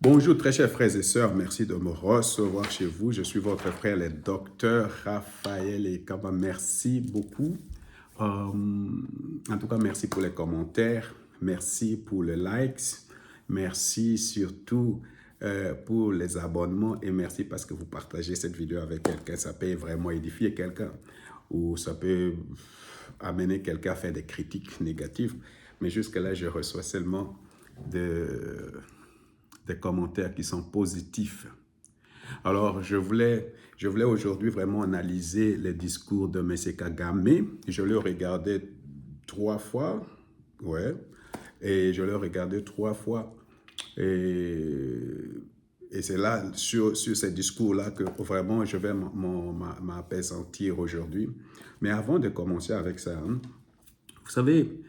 Bonjour très chers frères et sœurs, merci de me recevoir chez vous. Je suis votre frère le docteur Raphaël Ekaba. Merci beaucoup. En tout cas, merci pour les commentaires, merci pour les likes, merci surtout pour les abonnements et merci parce que vous partagez cette vidéo avec quelqu'un. Ça peut vraiment édifier quelqu'un ou ça peut amener quelqu'un à faire des critiques négatives. Mais jusque-là, je reçois seulement des commentaires qui sont positifs. Alors, je voulais aujourd'hui vraiment analyser les discours de M. Kagame. Je l'ai regardé 3 fois, ouais, et je l'ai regardé 3 fois. Et c'est là, sur ces discours-là, que vraiment je vais m'appesantir aujourd'hui. Mais avant de commencer avec ça, hein, vous savez,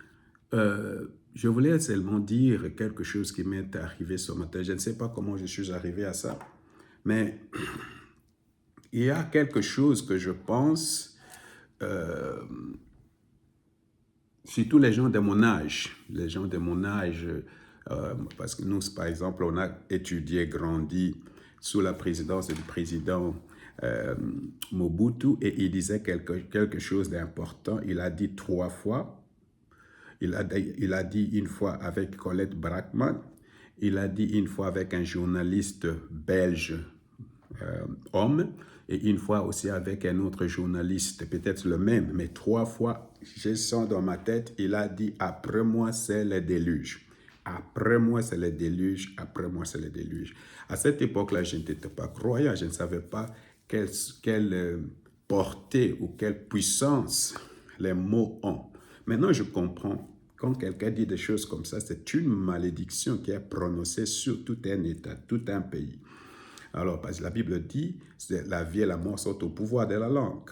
je voulais seulement dire quelque chose qui m'est arrivé ce matin. Je ne sais pas comment je suis arrivé à ça, mais il y a quelque chose que je pense, surtout les gens de mon âge, parce que nous, par exemple, on a étudié, grandi sous la présidence du président Mobutu, et il disait quelque chose d'important. Il a dit 3 fois. Il a dit une fois avec Colette Brackman, il a dit une fois avec un journaliste belge homme, et une fois aussi avec un autre journaliste, peut-être le même, mais 3 fois, je sens dans ma tête, il a dit « Après moi, c'est le déluge ». Après moi, c'est le déluge, après moi, c'est le déluge. À cette époque-là, je n'étais pas croyant, je ne savais pas quelle portée ou quelle puissance les mots ont. Maintenant, je comprends. Quand quelqu'un dit des choses comme ça, c'est une malédiction qui est prononcée sur tout un État, tout un pays. Alors, parce que la Bible dit, la vie et la mort sont au pouvoir de la langue.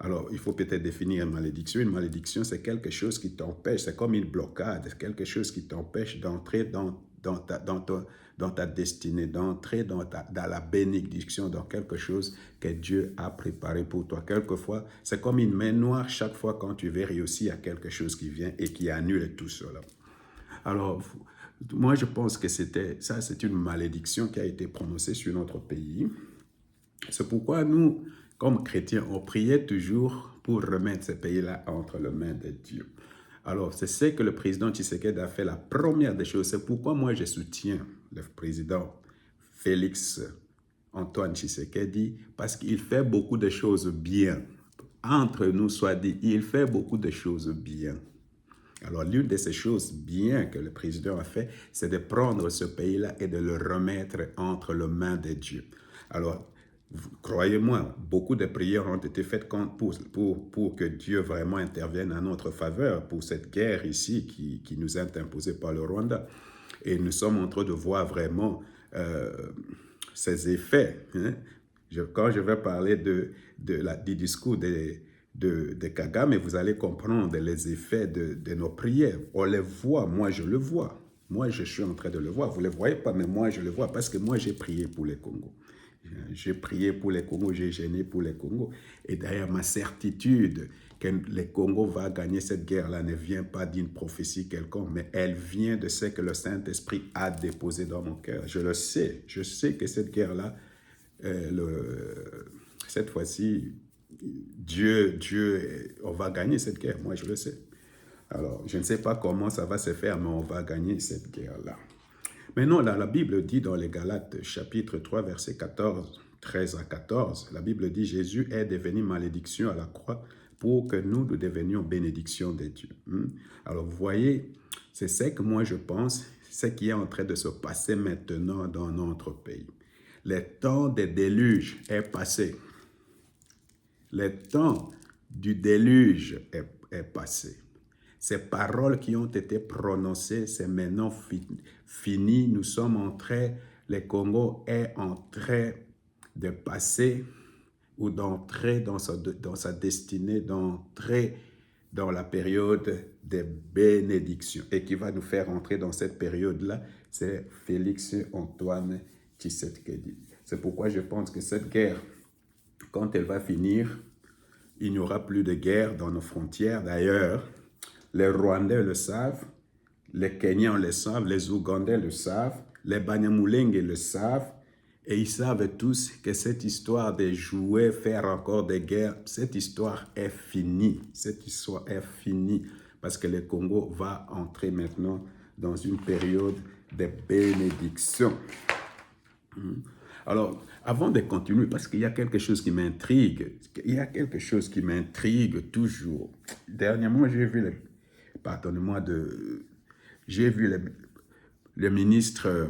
Alors, il faut peut-être définir une malédiction. Une malédiction, c'est quelque chose qui t'empêche, c'est comme une blocade, quelque chose qui t'empêche d'entrer dans ta destinée, d'entrer dans la bénédiction, dans quelque chose que Dieu a préparé pour toi. Quelquefois, c'est comme une main noire chaque fois quand tu veux réussir à quelque chose qui vient et qui annule tout cela. Alors, moi, je pense que c'est une malédiction qui a été prononcée sur notre pays. C'est pourquoi nous, comme chrétiens, on priait toujours pour remettre ce pays-là entre les mains de Dieu. Alors, c'est ce que le président Tshisekedi a fait, la première des choses. C'est pourquoi moi, je soutiens le président Félix Antoine Tshisekedi, parce qu'il fait beaucoup de choses bien. Entre nous, soit dit, il fait beaucoup de choses bien. Alors, l'une de ces choses bien que le président a fait, c'est de prendre ce pays-là et de le remettre entre les mains de Dieu. Alors, croyez-moi, beaucoup de prières ont été faites pour que Dieu vraiment intervienne en notre faveur pour cette guerre ici qui nous est imposée par le Rwanda. Et nous sommes en train de voir vraiment ses effets. Hein. Quand je vais parler du discours de Kagame, vous allez comprendre les effets de nos prières. On les voit, moi je le vois. Moi je suis en train de le voir. Vous ne le voyez pas, mais moi je le vois parce que moi j'ai prié pour les Congos. J'ai prié pour les Congos, j'ai gêné pour les Congos. Et d'ailleurs, ma certitude que les Congos va gagner cette guerre-là ne vient pas d'une prophétie quelconque, mais elle vient de ce que le Saint-Esprit a déposé dans mon cœur. Je le sais. Je sais que cette guerre-là, cette fois-ci, Dieu, on va gagner cette guerre. Moi, je le sais. Alors, je ne sais pas comment ça va se faire, mais on va gagner cette guerre-là. Maintenant, la Bible dit dans les Galates, chapitre 3, verset 13 à 14, la Bible dit « Jésus est devenu malédiction à la croix pour que nous devenions bénédiction de Dieu. » Alors, vous voyez, c'est ce que moi je pense, ce qui est en train de se passer maintenant dans notre pays. Le temps des déluges est passé. Le temps du déluge est passé. Ces paroles qui ont été prononcées, c'est maintenant fini. Nous sommes en train, le Congo est en train de passer ou d'entrer dans sa destinée, d'entrer dans la période des bénédictions. Et qui va nous faire entrer dans cette période-là, c'est Félix Antoine Tshisekedi. C'est pourquoi je pense que cette guerre, quand elle va finir, il n'y aura plus de guerre dans nos frontières. D'ailleurs, les Rwandais le savent, les Kenyans le savent, les Ougandais le savent, Les Banyamulenge le savent et ils savent tous que cette histoire de jouer, faire encore des guerres, cette histoire est finie. Cette histoire est finie parce que le Congo va entrer maintenant dans une période de bénédiction. Alors, avant de continuer, parce qu'il y a quelque chose qui m'intrigue, il y a quelque chose qui m'intrigue toujours. Dernièrement, j'ai vu, pardonnez-moi, j'ai vu le ministre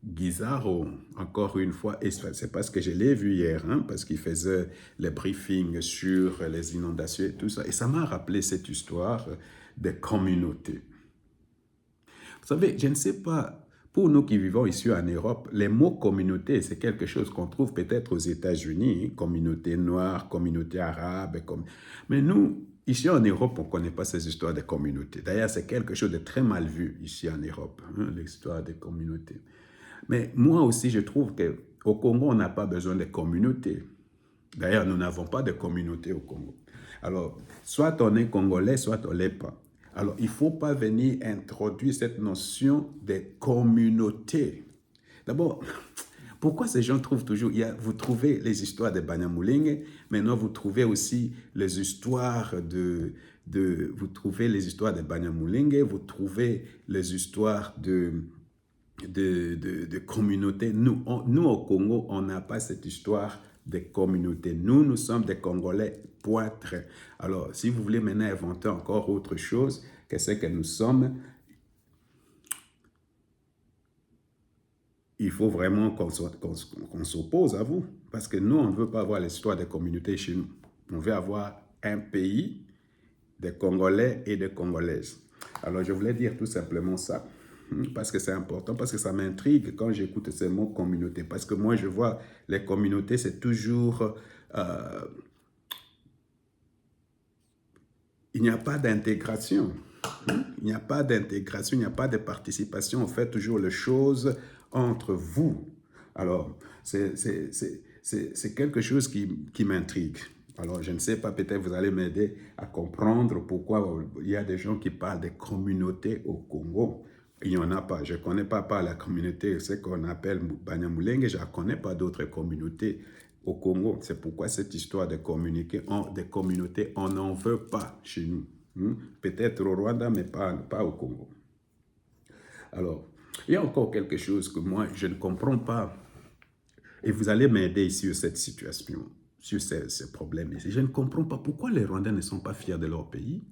Guizarro, encore une fois, et c'est parce que je l'ai vu hier, hein, parce qu'il faisait le briefing sur les inondations et tout ça, et ça m'a rappelé cette histoire des communautés. Vous savez, je ne sais pas, pour nous qui vivons ici en Europe, les mots communauté, c'est quelque chose qu'on trouve peut-être aux États-Unis, communauté noire, communauté arabe, mais nous, ici en Europe, on ne connaît pas ces histoires de communautés. D'ailleurs, c'est quelque chose de très mal vu ici en Europe, hein, l'histoire des communautés. Mais moi aussi, je trouve qu'au Congo, on n'a pas besoin de communautés. D'ailleurs, nous n'avons pas de communauté au Congo. Alors, soit on est congolais, soit on ne l'est pas. Alors, il ne faut pas venir introduire cette notion de communauté. D'abord, pourquoi ces gens trouvent toujours... vous trouvez les histoires de Banyamulenge, maintenant vous trouvez aussi les histoires vous trouvez les histoires de Banyamulenge, vous trouvez les histoires de communauté. Nous, au Congo, on n'a pas cette histoire de communauté. Nous sommes des Congolais, point. Alors, si vous voulez maintenant inventer encore autre chose, qu'est-ce que nous sommes? Il faut vraiment qu'on s'oppose à vous. Parce que nous, on ne veut pas avoir l'histoire des communautés chez nous. On veut avoir un pays de Congolais et de Congolaises. Alors, je voulais dire tout simplement ça. Parce que c'est important, parce que ça m'intrigue quand j'écoute ces mots communauté. Parce que moi, je vois les communautés, c'est toujours... il n'y a pas d'intégration. Il n'y a pas d'intégration, il n'y a pas de participation. On fait toujours les choses entre vous. Alors, c'est quelque chose qui m'intrigue. Alors, je ne sais pas, peut-être vous allez m'aider à comprendre pourquoi il y a des gens qui parlent de communautés au Congo. Il n'y en a pas. Je ne connais pas la communauté, ce qu'on appelle Banyamulenge. Je ne connais pas d'autres communautés au Congo. C'est pourquoi cette histoire de communauté, on n'en veut pas chez nous. Peut-être au Rwanda, mais pas au Congo. Alors, il y a encore quelque chose que moi, je ne comprends pas. Et vous allez m'aider sur cette situation, sur ces problèmes ici. Je ne comprends pas pourquoi les Rwandais ne sont pas fiers de leur pays.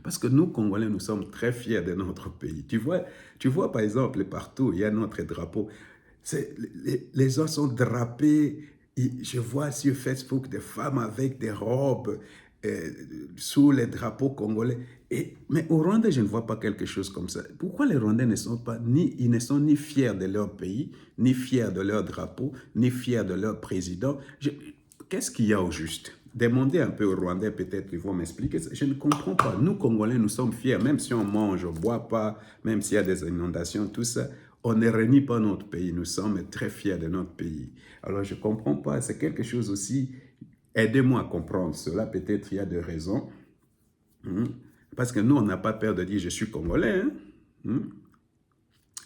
Parce que nous, Congolais, nous sommes très fiers de notre pays. Tu vois par exemple, partout, il y a notre drapeau. Les gens sont drapés. Je vois sur Facebook des femmes avec des robes sous les drapeaux congolais. Mais au Rwanda, je ne vois pas quelque chose comme ça. Pourquoi les Rwandais ne sont ni fiers de leur pays, ni fiers de leur drapeau, ni fiers de leur président? Qu'est-ce qu'il y a au juste? Demandez un peu aux Rwandais, peut-être ils vont m'expliquer. Je ne comprends pas. Nous, Congolais, nous sommes fiers, même si on mange, on ne boit pas, même s'il y a des inondations, tout ça, on ne renie pas notre pays. Nous sommes très fiers de notre pays. Alors, je ne comprends pas. C'est quelque chose aussi. Aidez-moi à comprendre cela. Peut-être il y a des raisons. Parce que nous, on n'a pas peur de dire « je suis Congolais ».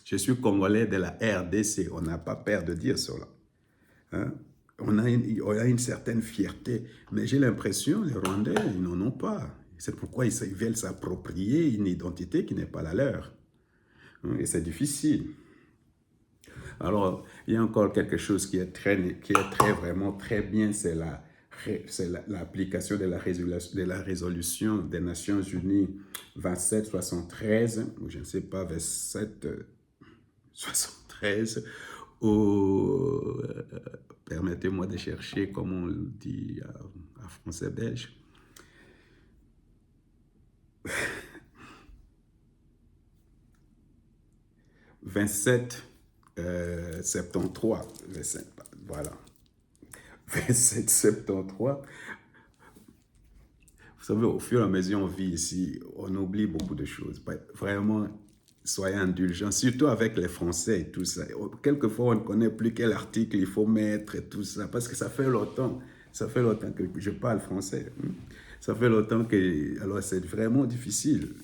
Je suis Congolais de la RDC. On n'a pas peur de dire cela. On a une certaine fierté. Mais j'ai l'impression, les Rwandais, ils n'en ont pas. C'est pourquoi ils veulent s'approprier une identité qui n'est pas la leur. Et c'est difficile. Alors, il y a encore quelque chose qui est vraiment très bien, c'est l'application de la résolution des Nations Unies 2773, ou je ne sais pas, 2773, permettez-moi de chercher comment on le dit en français belge. « 2773, voilà. 2773. Vous savez, au fur et à mesure on vit ici, on oublie beaucoup de choses. Vraiment, soyez indulgents, surtout avec les Français et tout ça. Quelquefois, on ne connaît plus quel article il faut mettre et tout ça, parce que ça fait longtemps que je parle français. Ça fait longtemps que... Alors, c'est vraiment difficile.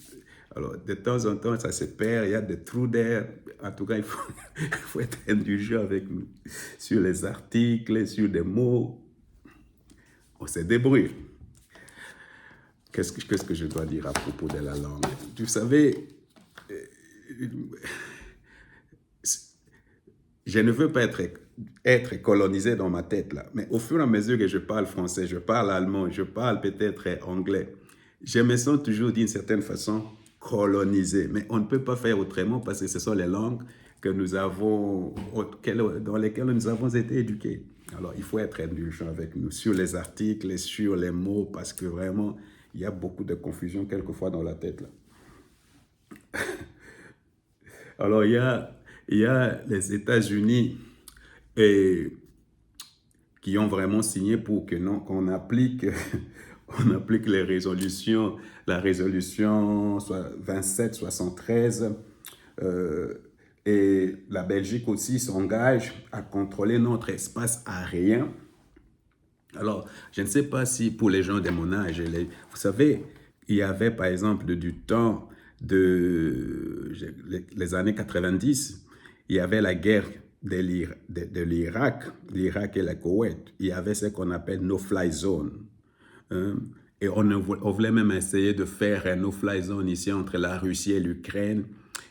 Alors, de temps en temps, ça se perd, il y a des trous d'air. En tout cas, il faut être indulgent avec nous. Sur les articles, sur des mots, on se débrouille. Qu'est-ce que je dois dire à propos de la langue? Vous savez, je ne veux pas être colonisé dans ma tête, là. Mais au fur et à mesure que je parle français, je parle allemand, je parle peut-être anglais, je me sens toujours d'une certaine façon colonisé. Mais on ne peut pas faire autrement parce que ce sont les langues que nous avons, dans lesquelles nous avons été éduqués. Alors, il faut être indulgent avec nous sur les articles et sur les mots parce que vraiment, il y a beaucoup de confusion quelquefois dans la tête, là. Alors, il y a les États-Unis qui ont vraiment signé pour que non, qu'on applique, on applique les résolutions, la résolution 2773, et la Belgique aussi s'engage à contrôler notre espace aérien. Alors, je ne sais pas si pour les gens de mon âge, vous savez, il y avait par exemple du temps les années 90, il y avait la guerre de l'Irak, l'Irak et le Koweït. Il y avait ce qu'on appelle no-fly zone. Hein? Et on voulait même essayer de faire un no-fly zone ici entre la Russie et l'Ukraine.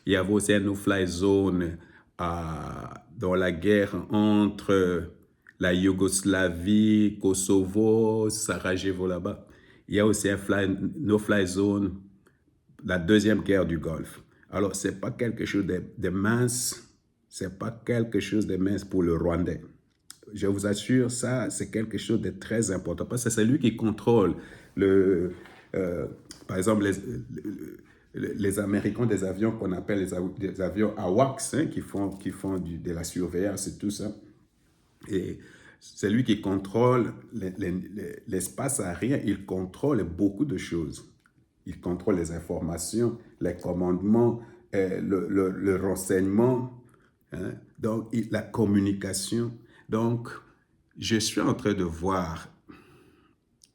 Il y avait aussi un no-fly zone dans la guerre entre la Yougoslavie, Kosovo, Sarajevo là-bas. Il y a aussi un no-fly zone, la deuxième guerre du Golfe. Alors, ce n'est pas quelque chose de mince, c'est pas quelque chose de mince pour le Rwandais. Je vous assure, ça, c'est quelque chose de très important parce que c'est lui qui contrôle par exemple, les Américains des avions qu'on appelle des avions AWACS, hein, qui font de la surveillance et tout ça. Et c'est lui qui contrôle l'espace aérien, il contrôle beaucoup de choses. Il contrôle les informations, les commandements, le renseignement, hein, donc la communication. Donc, je suis en train de voir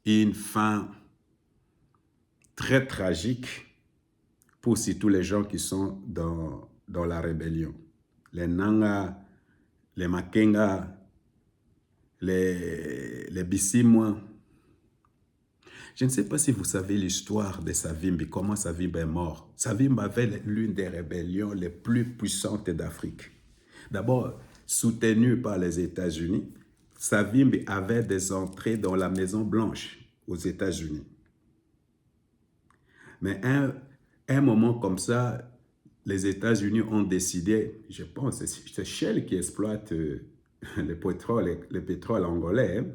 une fin très tragique pour tous les gens qui sont dans la rébellion. Les Nanga, les Makenga, les Bissimwa. Je ne sais pas si vous savez l'histoire de Savimbi, comment Savimbi est mort. Savimbi avait l'une des rébellions les plus puissantes d'Afrique. D'abord, soutenu par les États-Unis, Savimbi avait des entrées dans la Maison Blanche aux États-Unis. Mais un moment comme ça, les États-Unis ont décidé, je pense, c'est Shell qui exploite le pétrole angolais, hein.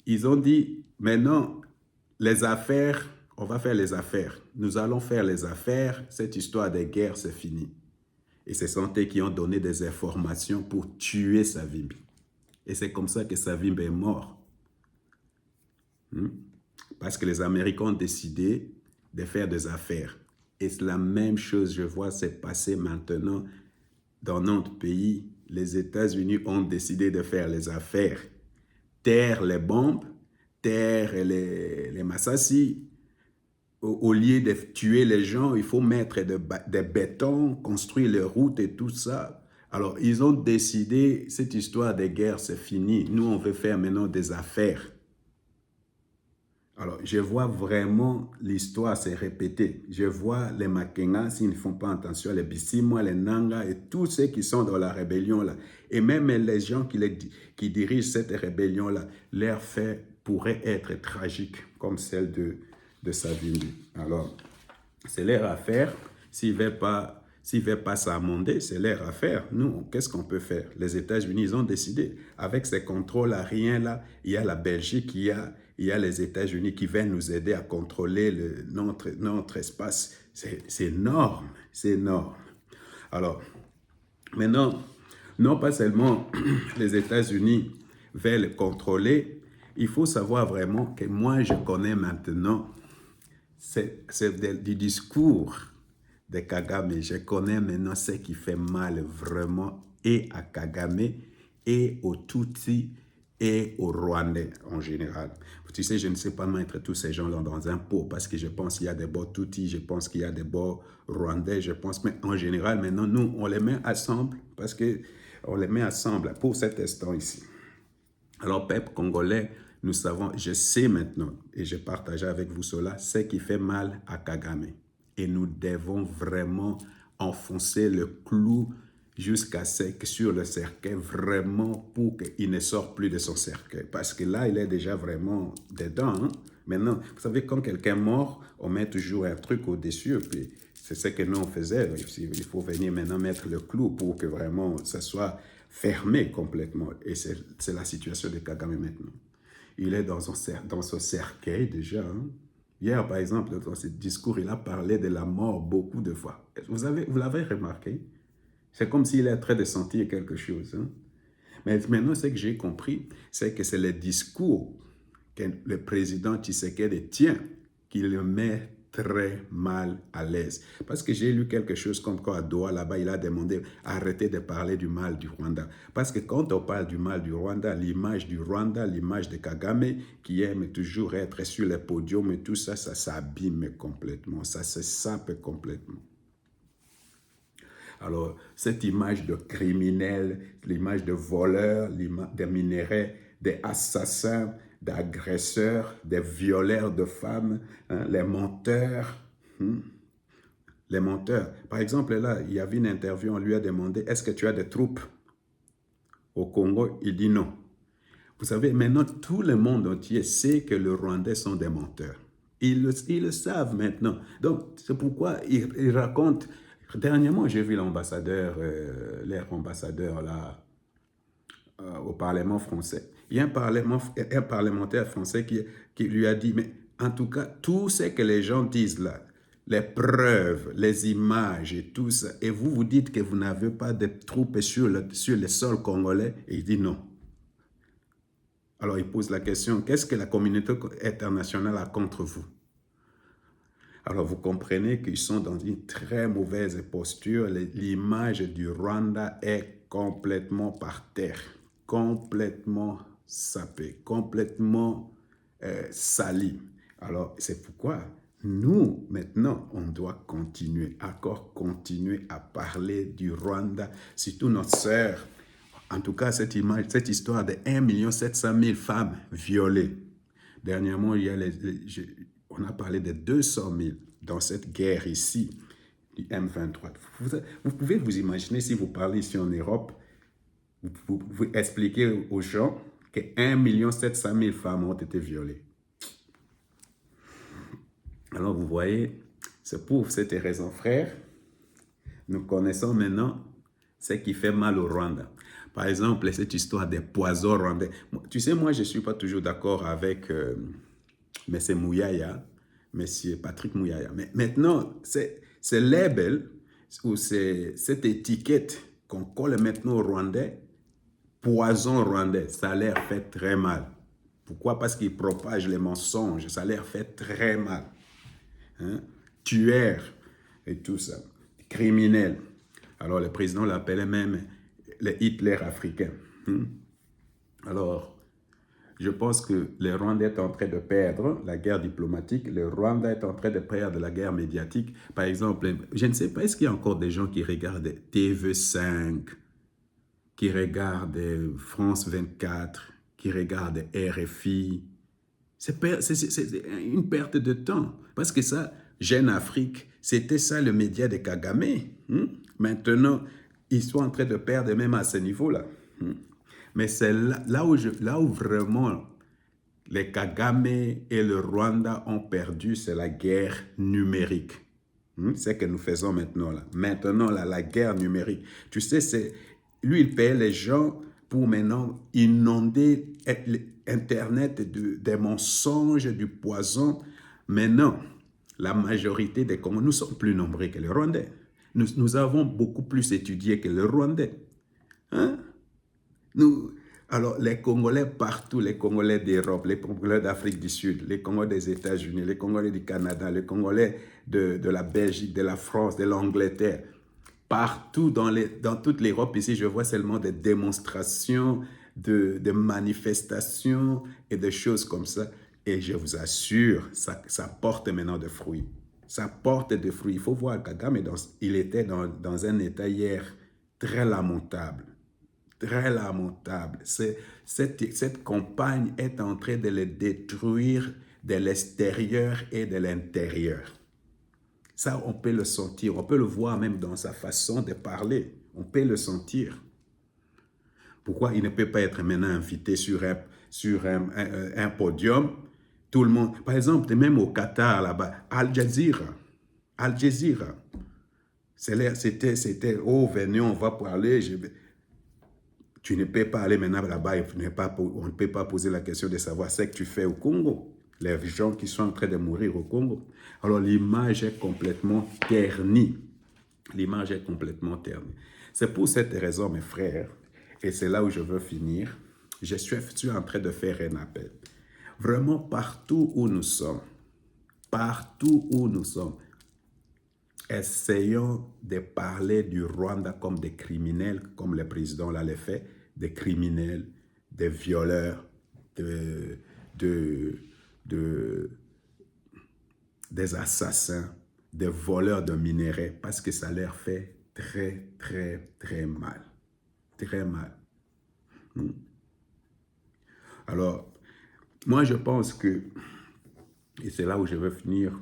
Ils ont dit, maintenant, les affaires, on va faire les affaires. Nous allons faire les affaires, cette histoire de guerre, c'est fini. Et ce sont eux qui ont donné des informations pour tuer Savimbi. Et c'est comme ça que Savimbi est mort. Parce que les Américains ont décidé de faire des affaires. Et c'est la même chose, je vois, c'est passé maintenant dans notre pays. Les États-Unis ont décidé de faire les affaires. Taire les bombes, taire les massassis. Au lieu de tuer les gens, il faut mettre des bétons, construire les routes et tout ça. Alors, ils ont décidé, cette histoire de guerre, c'est fini. Nous, on veut faire maintenant des affaires. Alors, je vois vraiment l'histoire se répéter. Je vois les Makenga, s'ils ne font pas attention, les Bissimwa, les Nanga et tous ceux qui sont dans la rébellion-là. Et même les gens qui dirigent cette rébellion-là, leur fait pourrait être tragique, comme celle de Savimbi. Alors, c'est leur affaire. S'ils ne veulent pas s'amender, c'est leur affaire. Nous, qu'est-ce qu'on peut faire? Les États-Unis, ils ont décidé. Avec ces contrôles aériens-là, il y a la Belgique, il y a les États-Unis qui viennent nous aider à contrôler notre espace. C'est énorme, c'est énorme. Alors, maintenant, non pas seulement les États-Unis veulent contrôler, il faut savoir vraiment que moi, je connais maintenant, c'est du discours de Kagame. Je connais maintenant ce qui fait mal vraiment et à Kagame et aux Tutsis et aux Rwandais en général. Tu sais, je ne sais pas mettre tous ces gens-là dans un pot parce que je pense qu'il y a des beaux Tutsis, je pense qu'il y a des beaux Rwandais, je pense, mais en général, maintenant, nous, on les met ensemble parce que on les met ensemble pour cet instant ici. Alors, peuple congolais, nous savons, je sais maintenant, et je partage avec vous cela, ce qui fait mal à Kagame. Et nous devons vraiment enfoncer le clou jusqu'à sec sur le cercueil, vraiment pour qu'il ne sorte plus de son cercueil. Parce que là, il est déjà vraiment dedans. Hein? Maintenant, vous savez, quand quelqu'un mort, on met toujours un truc au-dessus, puis c'est ce que nous on faisait. Il faut venir maintenant mettre le clou pour que vraiment ça soit fermé complètement. Et c'est la situation de Kagame maintenant. Il est dans son cercueil déjà. Hein? Hier, par exemple, dans ce discours, il a parlé de la mort beaucoup de fois. Vous l'avez remarqué? C'est comme s'il est en train de sentir quelque chose. Hein? Mais maintenant, ce que j'ai compris, c'est que c'est le discours que le président Tshisekedi tient qui le met très mal à l'aise. Parce que j'ai lu quelque chose comme quoi à Doha, là-bas, il a demandé arrêtez de parler du mal du Rwanda. Parce que quand on parle du mal du Rwanda, l'image de Kagame, qui aime toujours être sur les podiums et tout ça, ça s'abîme complètement, ça se sape complètement. Alors, cette image de criminel, l'image de voleur, des minéraux, des assassins, d'agresseurs, des violeurs de femmes, hein, les menteurs. Les menteurs. Par exemple, là, il y avait une interview, on lui a demandé, est-ce que tu as des troupes au Congo? Il dit non. Vous savez, maintenant, tout le monde entier sait que les Rwandais sont des menteurs. Ils le savent maintenant. Donc, c'est pourquoi ils racontent. Dernièrement, j'ai vu l'ambassadeur, l'air ambassadeur là, au Parlement français. Il y a un parlementaire français qui lui a dit, mais en tout cas, tout ce que les gens disent là, les preuves, les images et tout ça, et vous dites que vous n'avez pas de troupes sur le sol congolais, et il dit non. Alors il pose la question, qu'est-ce que la communauté internationale a contre vous? Alors vous comprenez qu'ils sont dans une très mauvaise posture. L'image du Rwanda est complètement par terre, complètement sapée, complètement salie. Alors c'est pourquoi nous, maintenant, on doit continuer à parler du Rwanda, surtout notre sœur. En tout cas, cette histoire de 1 700 000 femmes violées. Dernièrement, on a parlé de 200 000 dans cette guerre ici, du M23. Vous pouvez vous imaginer, si vous parlez ici en Europe, vous pouvez expliquer aux gens que 1 700 000 femmes ont été violées. Alors vous voyez, c'est pour cette raison, frère, nous connaissons maintenant ce qui fait mal au Rwanda. Par exemple, cette histoire des poisons rwandais. Tu sais, moi, je ne suis pas toujours d'accord avec M. Mouyaya, M. Patrick Mouyaya. Mais maintenant, ce label ou cette étiquette qu'on colle maintenant au Rwandais, poison rwandais, ça leur fait très mal. Pourquoi? Parce qu'ils propagent les mensonges, ça leur fait très mal. Hein? Tueurs et tout ça, criminels. Alors le président l'appelait même le Hitler africain. Alors, je pense que le Rwanda est en train de perdre la guerre diplomatique, le Rwanda est en train de perdre la guerre médiatique. Par exemple, je ne sais pas, est-ce qu'il y a encore des gens qui regardent TV5, qui regardent France 24, qui regardent RFI? C'est une perte de temps. Parce que ça, Jeune Afrique, c'était ça le média de Kagame. Maintenant, ils sont en train de perdre même à ce niveau-là. Mais c'est là où vraiment les Kagame et le Rwanda ont perdu, c'est la guerre numérique. C'est ce que nous faisons maintenant. Maintenant, la guerre numérique. Tu sais, lui, il paye les gens pour maintenant inonder Internet des mensonges, du poison. Maintenant, la majorité des Congolais, nous sommes plus nombreux que les Rwandais. Nous avons beaucoup plus étudié que les Rwandais. Hein? Alors, les Congolais partout, les Congolais d'Europe, les Congolais d'Afrique du Sud, les Congolais des États-Unis, les Congolais du Canada, les Congolais de la Belgique, de la France, de l'Angleterre, partout dans toute l'Europe, ici, je vois seulement des démonstrations de manifestations et de choses comme ça. Et je vous assure, ça porte maintenant des fruits. Ça porte des fruits. Il faut voir, Kagame, il était dans un état hier très lamentable. Très lamentable. Cette campagne est en train de le détruire de l'extérieur et de l'intérieur. Ça, on peut le sentir. On peut le voir même dans sa façon de parler. On peut le sentir. Pourquoi il ne peut pas être maintenant invité sur un podium? Tout le monde, par exemple, même au Qatar, là-bas, Al Jazeera, c'était, oh, venez, on va parler. Tu ne peux pas aller maintenant là-bas, on ne peut pas poser la question de savoir ce que tu fais au Congo. Les gens qui sont en train de mourir au Congo. Alors, l'image est complètement ternie. L'image est complètement ternie. C'est pour cette raison, mes frères, et c'est là où je veux finir, je suis en train de faire un appel. Vraiment, partout où nous sommes, essayons de parler du Rwanda comme des criminels, comme le président l'avait fait, des criminels, des violeurs, des assassins, des voleurs de minerais, parce que ça leur fait très, très, très mal. Très mal. Alors, moi, je pense que, et c'est là où je veux finir,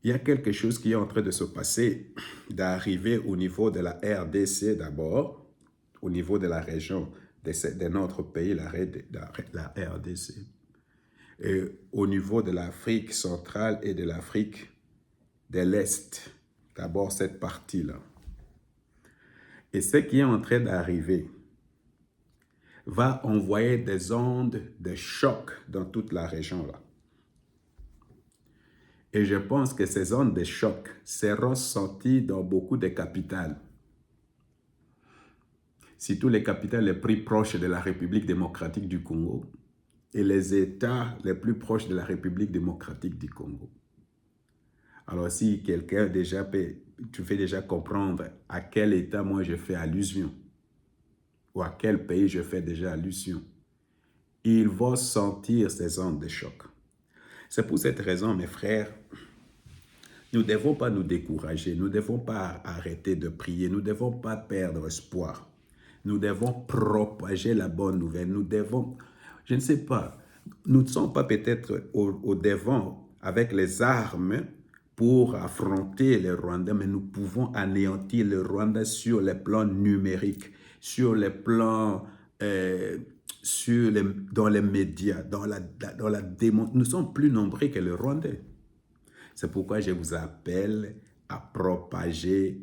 il y a quelque chose qui est en train de se passer, d'arriver au niveau de la RDC d'abord, au niveau de la région de notre pays, la RDC, et au niveau de l'Afrique centrale et de l'Afrique de l'Est, d'abord cette partie-là. Et ce qui est en train d'arriver va envoyer des ondes de choc dans toute la région-là. Et je pense que ces ondes de choc seront senties dans beaucoup de capitales. Surtout les capitales les plus proches de la République démocratique du Congo et les États les plus proches de la République démocratique du Congo. Alors si quelqu'un déjà peut, tu fais déjà comprendre à quel État moi je fais allusion ou à quel pays je fais déjà allusion, ils vont sentir ces ondes de choc. C'est pour cette raison, mes frères, nous ne devons pas nous décourager, nous ne devons pas arrêter de prier, nous ne devons pas perdre espoir. Nous devons propager la bonne nouvelle. Nous devons, je ne sais pas, nous ne sommes pas peut-être au devant avec les armes pour affronter les Rwandais, mais nous pouvons anéantir le Rwanda sur les plans numériques, sur les plans, dans les médias, dans la démonstration. Nous sommes plus nombreux que les Rwandais. C'est pourquoi je vous appelle à propager,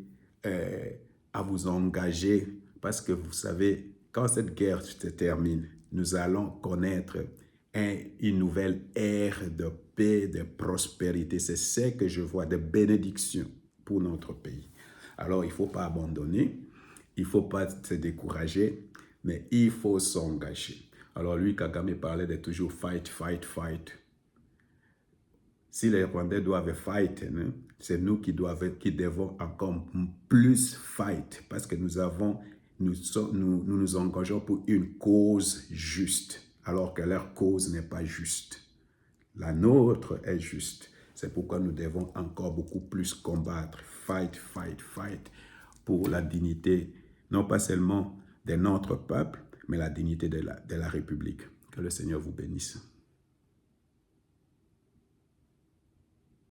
à vous engager, parce que vous savez, quand cette guerre se termine, nous allons connaître une nouvelle ère de paix, de prospérité. C'est ce que je vois, de bénédiction pour notre pays. Alors, il ne faut pas abandonner, il ne faut pas se décourager, mais il faut s'engager. Alors, lui, Kagame parlait de toujours fight, fight, fight. Si les Rwandais doivent fight, hein, c'est nous qui devons encore plus fight parce que nous nous engageons pour une cause juste, alors que leur cause n'est pas juste. La nôtre est juste. C'est pourquoi nous devons encore beaucoup plus combattre, fight, fight, fight, pour la dignité, non pas seulement de notre peuple, mais la dignité de la République. Que le Seigneur vous bénisse.